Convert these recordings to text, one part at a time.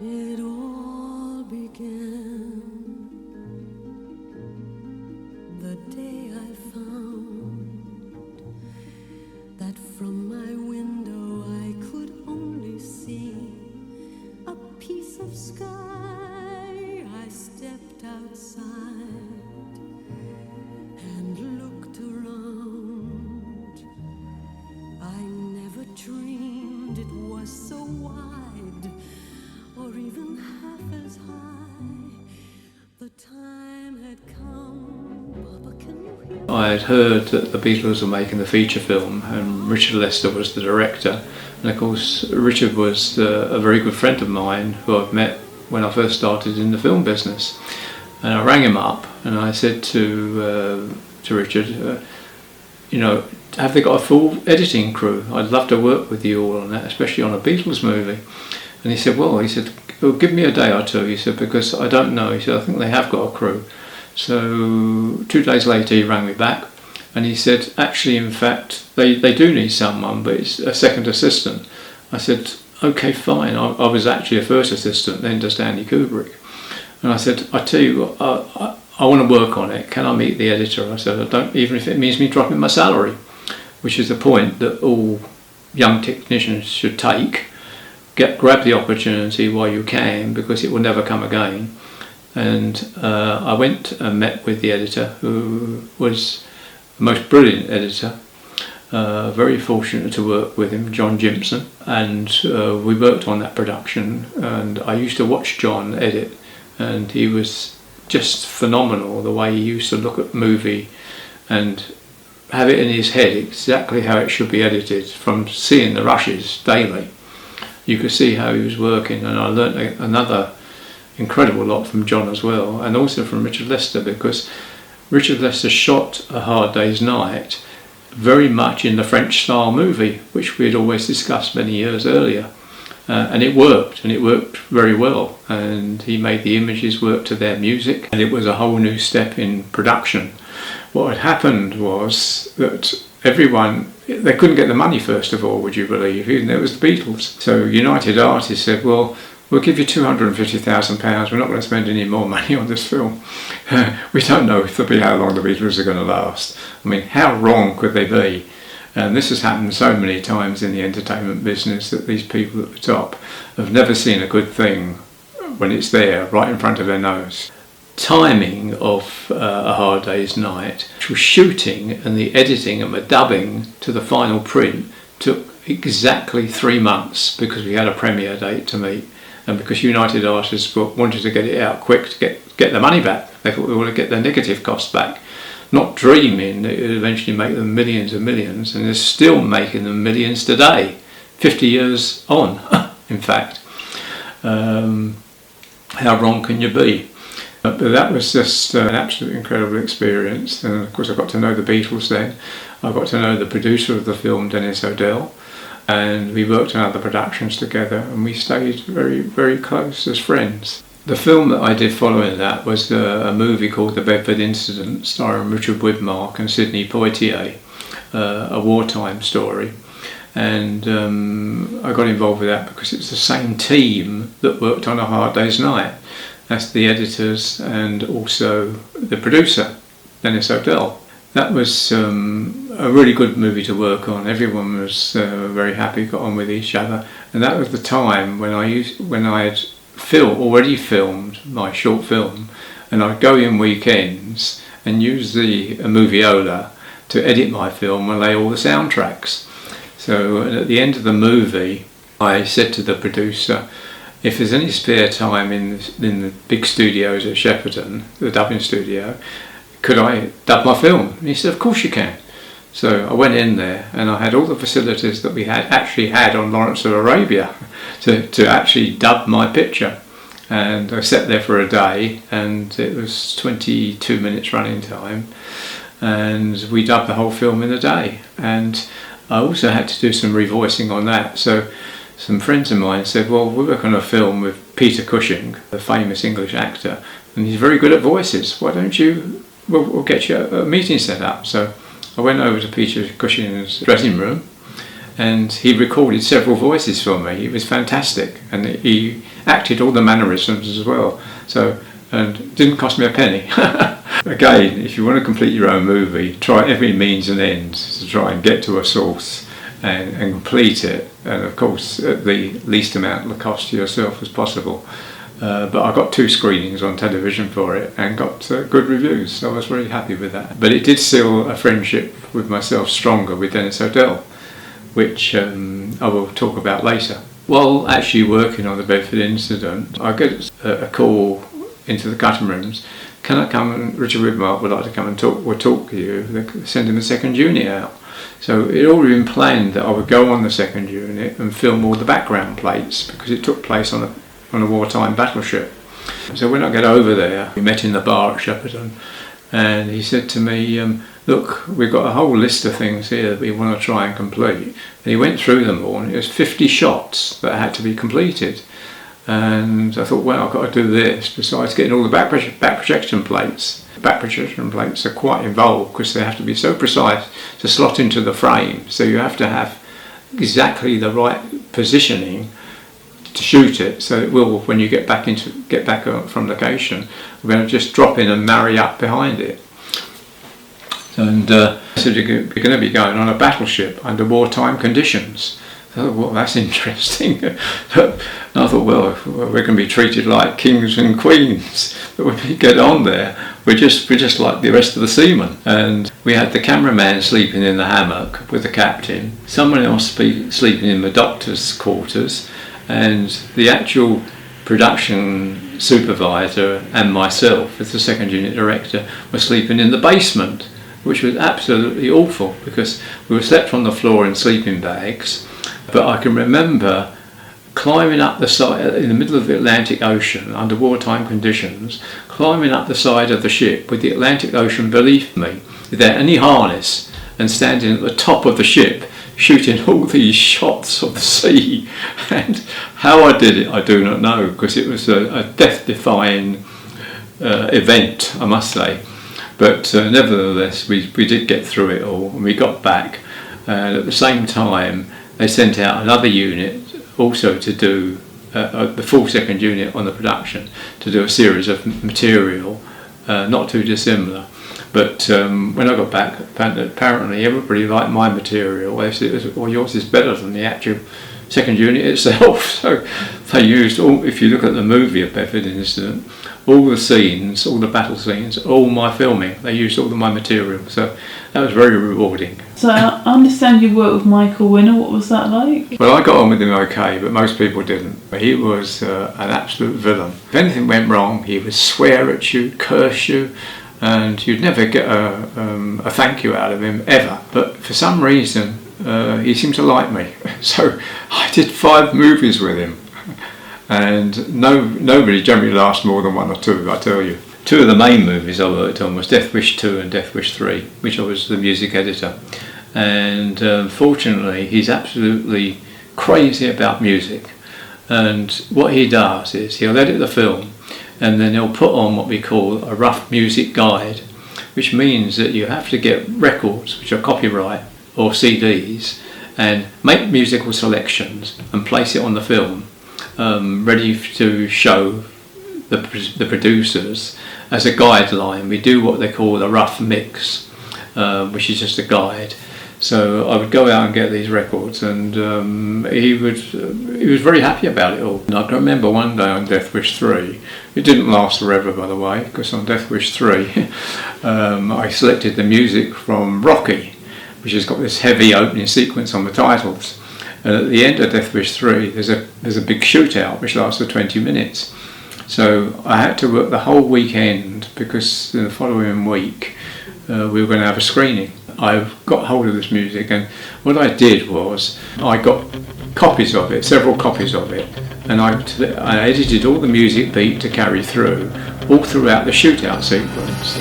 It all began the day I found that from my window I could only see a piece of sky. I stepped outside and looked around. I never dreamed it was so wide or even half as high. The time had come. Papa, can you hear me? I had heard that the Beatles were making the feature film and Richard Lester was the director. And of course Richard was a very good friend of mine who I'd met when I first started in the film business. And I rang him up and I said to Richard, have they got a full editing crew? I'd love to work with you all on that, especially on a Beatles movie. And he said, well, give me a day or two, he said, because I don't know. He said, I think they have got a crew. So 2 days later he rang me back and he said, actually, in fact, they do need someone, but it's a second assistant. I said, okay, fine. I was actually a first assistant then to Stanley Kubrick. And I said, I tell you what, I want to work on it. Can I meet the editor? I said, I don't, even if it means me dropping my salary, which is the point that all young technicians should take. Grab the opportunity while you can, because it will never come again. And I went and met with the editor, who was the most brilliant editor. Very fortunate to work with him, John Jimson, and we worked on that production. And I used to watch John edit, and he was just phenomenal, the way he used to look at the movie and have it in his head exactly how it should be edited, from seeing the rushes daily. You could see how he was working, and I learnt another incredible lot from John as well, and also from Richard Lester, because Richard Lester shot A Hard Day's Night very much in the French style movie, which we had always discussed many years earlier, and it worked very well, and he made the images work to their music, and it was a whole new step in production. What had happened was that they couldn't get the money, first of all, would you believe, even though it was the Beatles. So United Artists said, well, we'll give you £250,000, we're not going to spend any more money on this film. We don't know how long the Beatles are going to last. I mean, how wrong could they be? And this has happened so many times in the entertainment business, that these people at the top have never seen a good thing when it's there, right in front of their nose. Timing of A Hard Day's Night, which was shooting and the editing and the dubbing to the final print, took exactly 3 months, because we had a premiere date to meet, and because United Artists wanted to get it out quick to get the money back. They thought they would get their negative costs back, not dreaming that it would eventually make them millions and millions, and they're still making them millions today, 50 years on, in fact. How wrong can you be? But that was just an absolutely incredible experience, and of course I got to know the Beatles then. I got to know the producer of the film, Dennis O'Dell, and we worked on other productions together, and we stayed very, very close as friends. The film that I did following that was a movie called The Bedford Incident, starring Richard Widmark and Sidney Poitier, a wartime story. And I got involved with that because it's the same team that worked on A Hard Day's Night. That's the editors and also the producer, Dennis O'Dell. That was a really good movie to work on. Everyone was very happy, got on with each other, and that was the time when I had already filmed my short film, and I'd go in weekends and use the Moviola to edit my film and lay all the soundtracks. So at the end of the movie, I said to the producer, if there's any spare time in the big studios at Shepperton, the dubbing studio, could I dub my film? And he said, of course you can. So I went in there and I had all the facilities that we had on Lawrence of Arabia to actually dub my picture. And I sat there for a day, and it was 22 minutes running time, and we dubbed the whole film in a day. And I also had to do some revoicing on that. So some friends of mine said, well, we work on a film with Peter Cushing, the famous English actor, and he's very good at voices. Why don't we'll get you a meeting set up. So I went over to Peter Cushing's dressing room, and he recorded several voices for me. It was fantastic, and he acted all the mannerisms as well. So, and it didn't cost me a penny. Again, if you want to complete your own movie, try every means and ends to try and get to a source and complete it, and of course at the least amount of cost to yourself as possible. But I got 2 screenings on television for it and got good reviews, so I was very happy with that. But it did seal a friendship with myself stronger with Denis O'Dell, which I will talk about later. While actually working on the Bedford incident, I get a call into the cutting rooms. Can I come, and Richard Widmark would like to come and talk to you. They're sending the second unit out. So it had already been planned that I would go on the second unit and film all the background plates, because it took place on a wartime battleship. So when I get over there, we met in the bar at Shepperton, and he said to me, look, we've got a whole list of things here that we want to try and complete. And he went through them all, and it was 50 shots that had to be completed. And I thought, well, I've got to do this, besides getting all the back projection plates. Back projection plates are quite involved because they have to be so precise to slot into the frame. So you have to have exactly the right positioning to shoot it, so it will, when you get back from location, we're going to just drop in and marry up behind it. And so you're going to be going on a battleship under wartime conditions. I thought, well, that's interesting. And I thought, well, we're going to be treated like kings and queens. But when we get on there, we're just like the rest of the seamen. And we had the cameraman sleeping in the hammock with the captain, someone else sleeping in the doctor's quarters, and the actual production supervisor and myself, as the second unit director, were sleeping in the basement, which was absolutely awful because we were slept on the floor in sleeping bags. But I can remember climbing up the side in the middle of the Atlantic Ocean under wartime conditions, climbing up the side of the ship with the Atlantic Ocean beneath me without any harness, and standing at the top of the ship shooting all these shots of the sea. And how I did it I do not know, because it was a death-defying event, I must say. But nevertheless we did get through it all, and we got back, and at the same time they sent out another unit also to do the full second unit on the production, to do a series of material not too dissimilar. But when I got back, apparently everybody liked my material. They said, well, yours is better than the actual second unit itself. So they used all, if you look at the movie of Bedford Incident, all the scenes, all the battle scenes, all my filming. They used all of my material. So that was very rewarding. So I understand you worked with Michael Winner. What was that like? Well, I got on with him okay, but most people didn't. He was an absolute villain. If anything went wrong, he would swear at you, curse you, and you'd never get a thank you out of him, ever. But for some reason, he seemed to like me. So I did 5 movies with him. And nobody generally lasts more than 1 or 2, I tell you. 2 of the main movies I worked on was Death Wish 2 and Death Wish 3, which I was the music editor. And fortunately, he's absolutely crazy about music. And what he does is he'll edit the film, and then he'll put on what we call a rough music guide, which means that you have to get records, which are copyright, or CDs, and make musical selections and place it on the film, ready to show the producers as a guideline. We do what they call a rough mix, which is just a guide. So I would go out and get these records, and he was very happy about it all. And I can remember one day on Death Wish 3, it didn't last forever, by the way, because on Death Wish 3 I selected the music from Rocky, which has got this heavy opening sequence on the titles. And at the end of Death Wish 3 there's a big shootout which lasts for 20 minutes. So I had to work the whole weekend, because in the following week we were going to have a screening. I got hold of this music, and what I did was I got copies of it, several copies of it, and I edited all the music beat to carry through, all throughout the shootout sequence.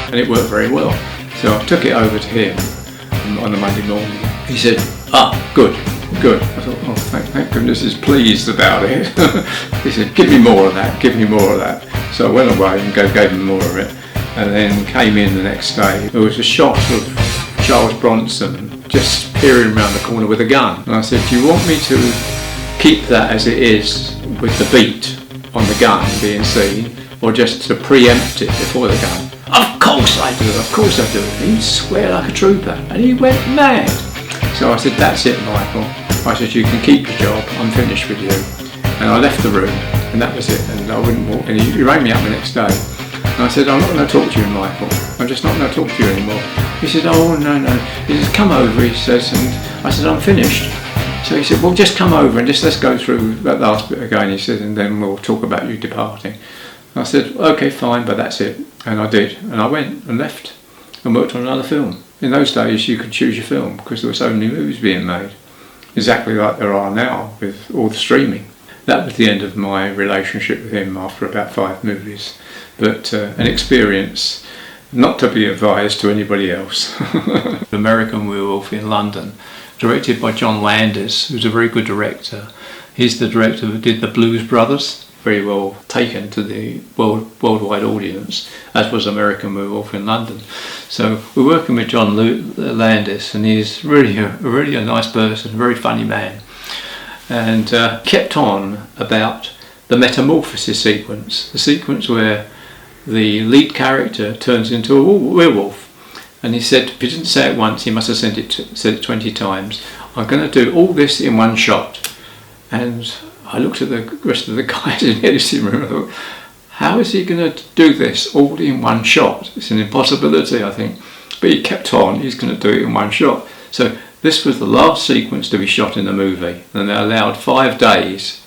And it worked very well. So I took it over to him, on the Monday morning. He said, good. I thought, oh, thank goodness he's pleased about it. He said, give me more of that. So I went away and gave him more of it, and then came in the next day. There was a shot of Charles Bronson just peering around the corner with a gun. And I said, do you want me to keep that as it is with the beat on the gun being seen, or just to preempt it before the gun? Of course I do. And he'd swear like a trooper, and he went mad. So I said, that's it, Michael. I said, you can keep your job, I'm finished with you. And I left the room, and that was it, and I wouldn't walk. And he rang me up the next day, and I said, I'm not going to talk to you, Michael. I'm just not going to talk to you anymore. He said, oh, no. He says, come over, he says, and I said, I'm finished. So he said, well, just come over and let's go through that last bit again, he said, and then we'll talk about you departing. And I said, okay, fine, but that's it. And I did, and I went and left and worked on another film. In those days, you could choose your film because there were so many movies being made, exactly like there are now with all the streaming. That was the end of my relationship with him after about 5 movies, but an experience not to be advised to anybody else. American Werewolf in London, directed by John Landis, who's a very good director. He's the director who did The Blues Brothers, very well taken to the worldwide audience, as was American Werewolf in London. So we're working with John Landis, and he's really a nice person, a very funny man, and kept on about the metamorphosis sequence, the sequence where the lead character turns into a werewolf. And he said, if he didn't say it once, he must have said it 20 times. I'm going to do all this in one shot. And I looked at the rest of the guys in the editing room and I thought, how is he going to do this all in one shot? It's an impossibility, I think. But he kept on, he's going to do it in one shot. So this was the last sequence to be shot in the movie. And they allowed 5 days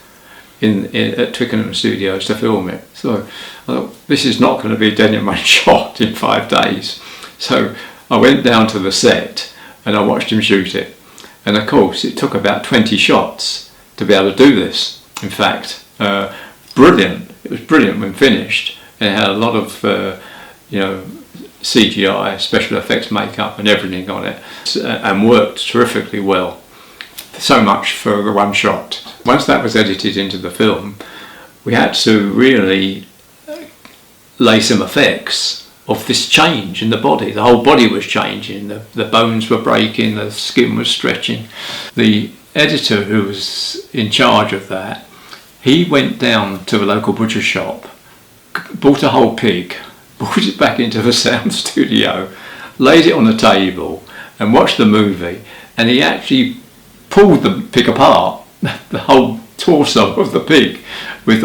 at Twickenham Studios to film it. So I thought, this is not going to be done in one shot in 5 days. So I went down to the set and I watched him shoot it. And of course, it took about 20 shots to be able to do this. In fact, brilliant. It was brilliant when finished. And it had a lot of, CGI, special effects, makeup and everything on it, and worked terrifically well. So much for the one shot. Once that was edited into the film, we had to really lay some effects of this change in the body. The whole body was changing, the bones were breaking, the skin was stretching. The editor who was in charge of that, he went down to a local butcher shop, bought a whole pig, brought it back into the sound studio, laid it on the table and watched the movie, and he actually pulled the pig apart, the whole torso of the pig, with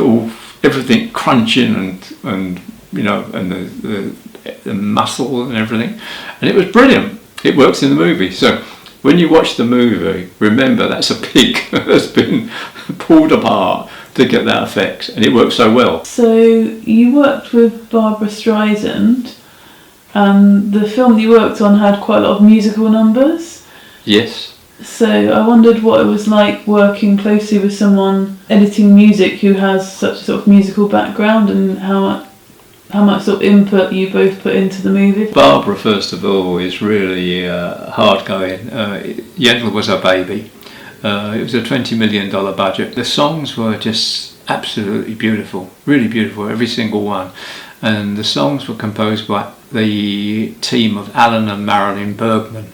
everything crunching and the muscle and everything, and it was brilliant. It works in the movie. So when you watch the movie, remember that's a pig that's been pulled apart to get that effect, and it works so well. So you worked with Barbra Streisand, and the film that you worked on had quite a lot of musical numbers. Yes. So I wondered what it was like working closely with someone editing music who has such a sort of musical background, and how much sort of input you both put into the movie. Barbara, first of all, is really hard going. Yentl was her baby. It was a $20 million budget. The songs were just absolutely beautiful, really beautiful, every single one. And the songs were composed by the team of Alan and Marilyn Bergman,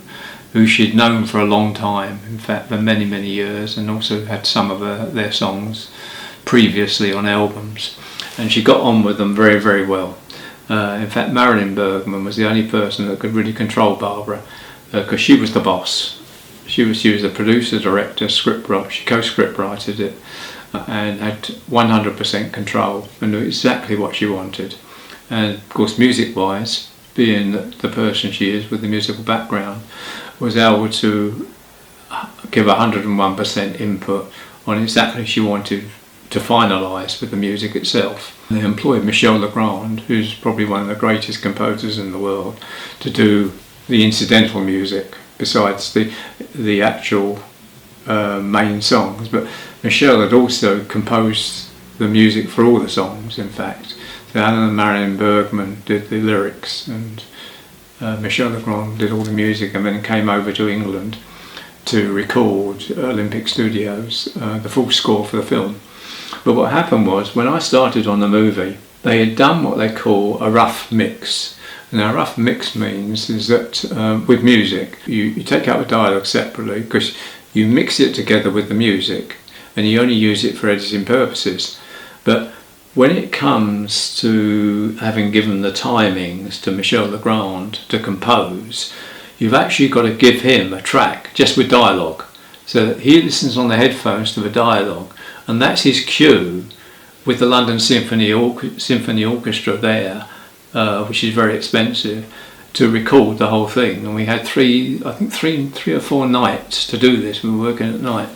who she'd known for a long time, in fact for many, many years, and also had some of their songs previously on albums. And she got on with them very, very well. In fact, Marilyn Bergman was the only person that could really control Barbara, because she was the boss. She was the producer, director, scriptwriter. She co-script writed it and had 100% control and knew exactly what she wanted. And of course, music-wise, being the person she is with the musical background, was able to give 101% input on exactly she wanted to finalise with the music itself. They employed Michel Legrand, who's probably one of the greatest composers in the world, to do the incidental music besides the actual main songs. But Michel had also composed the music for all the songs, in fact. So Alan and Marilyn Bergman did the lyrics, and Michel Legrand did all the music and then came over to England to record Olympic Studios, the full score for the film. But what happened was, when I started on the movie, they had done what they call a rough mix. Now, a rough mix means is that with music, you take out the dialogue separately because you mix it together with the music and you only use it for editing purposes. But when it comes to having given the timings to Michel Legrand to compose, you've actually got to give him a track just with dialogue, so that he listens on the headphones to the dialogue, and that's his cue with the London Symphony Orchestra there, which is very expensive, to record the whole thing. And we had three or four nights to do this. We were working at night,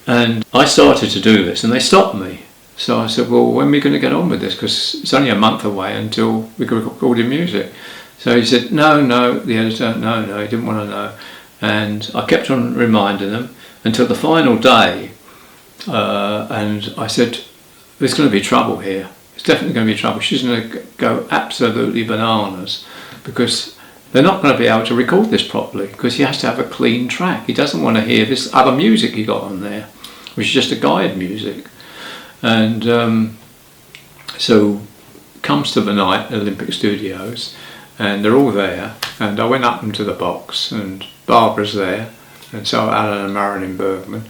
and I started to do this, and they stopped me. So I said, well, when are we going to get on with this? Because it's only a month away until we can record the music. So he said, no, the editor, no, he didn't want to know. And I kept on reminding them until the final day. And I said, there's going to be trouble here. It's definitely going to be trouble. She's going to go absolutely bananas because they're not going to be able to record this properly because he has to have a clean track. He doesn't want to hear this other music he got on there, which is just a guide music. And so comes to the night at Olympic Studios, and they're all there, and I went up into the box, and Barbara's there, and so are Alan and Marilyn Bergman,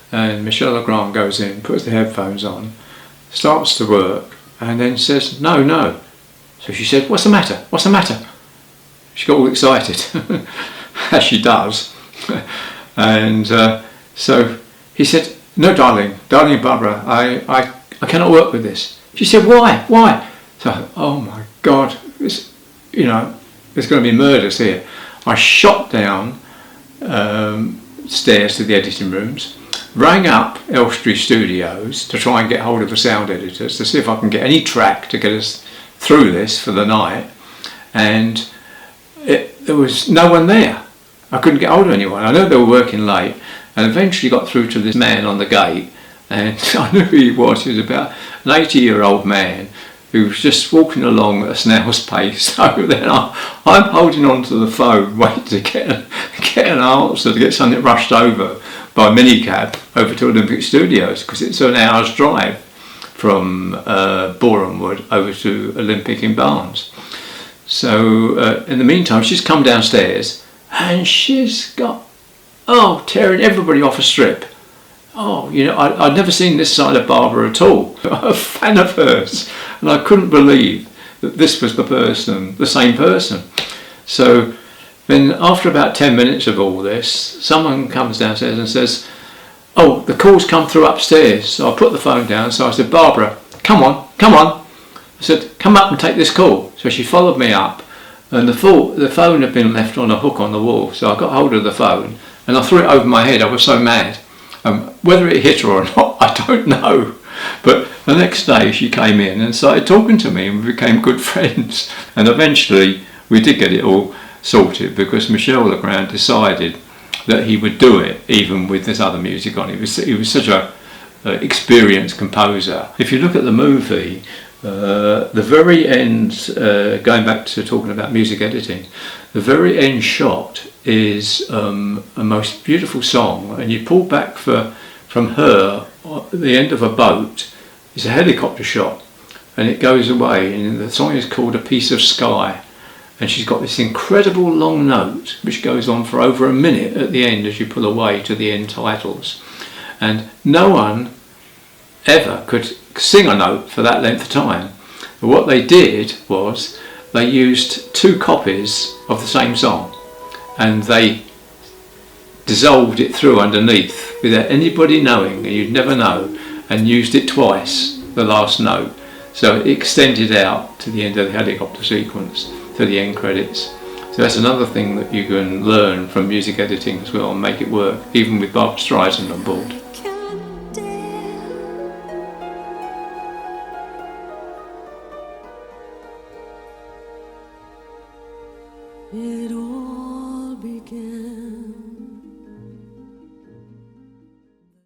and Michel Legrand goes in, puts the headphones on, starts to work, and then says, no. So she said, what's the matter? She got all excited, as she does. And so he said, no, darling Barbara, I cannot work with this. She said, why? So, oh my God, there's going to be murders here. I shot down stairs to the editing rooms, rang up Elstree Studios to try and get hold of the sound editors to see if I can get any track to get us through this for the night, and there was no one there. I couldn't get hold of anyone. I know they were working late, and eventually got through to this man on the gate, and I knew who he was. He was about an 80-year-old man who was just walking along at a snail's pace. So then I'm holding on to the phone, waiting to get an answer, to get something rushed over by minicab over to Olympic Studios, because it's an hour's drive from Boreham Wood over to Olympic in Barnes. So in the meantime, she's come downstairs and she's got tearing everybody off a strip. I'd never seen this side of Barbara at all. I'm a fan of hers, and I couldn't believe that this was the same person. So then after about 10 minutes of all this, someone comes downstairs and says, the call's come through upstairs. So I put the phone down, so I said, Barbara, come on. I said, come up and take this call. So she followed me up, and the phone had been left on a hook on the wall, so I got hold of the phone and I threw it over my head. I was so mad. Whether it hit her or not, I don't know. But the next day she came in and started talking to me, and we became good friends. And eventually we did get it all sorted, because Michel Legrand decided that he would do it even with this other music on. He was such a experienced composer. If you look at the movie, the very end, going back to talking about music editing, the very end shot is a most beautiful song, and you pull back from her at the end of a boat. It's a helicopter shot, and it goes away, and the song is called A Piece of Sky, and she's got this incredible long note which goes on for over a minute at the end as you pull away to the end titles, and no one ever could sing a note for that length of time. But what they did was they used 2 copies of the same song, and they dissolved it through underneath without anybody knowing, and you'd never know, and used it twice, the last note. So it extended out to the end of the helicopter sequence, to the end credits. So that's another thing that you can learn from music editing as well, and make it work, even with Barbra Streisand on board. It all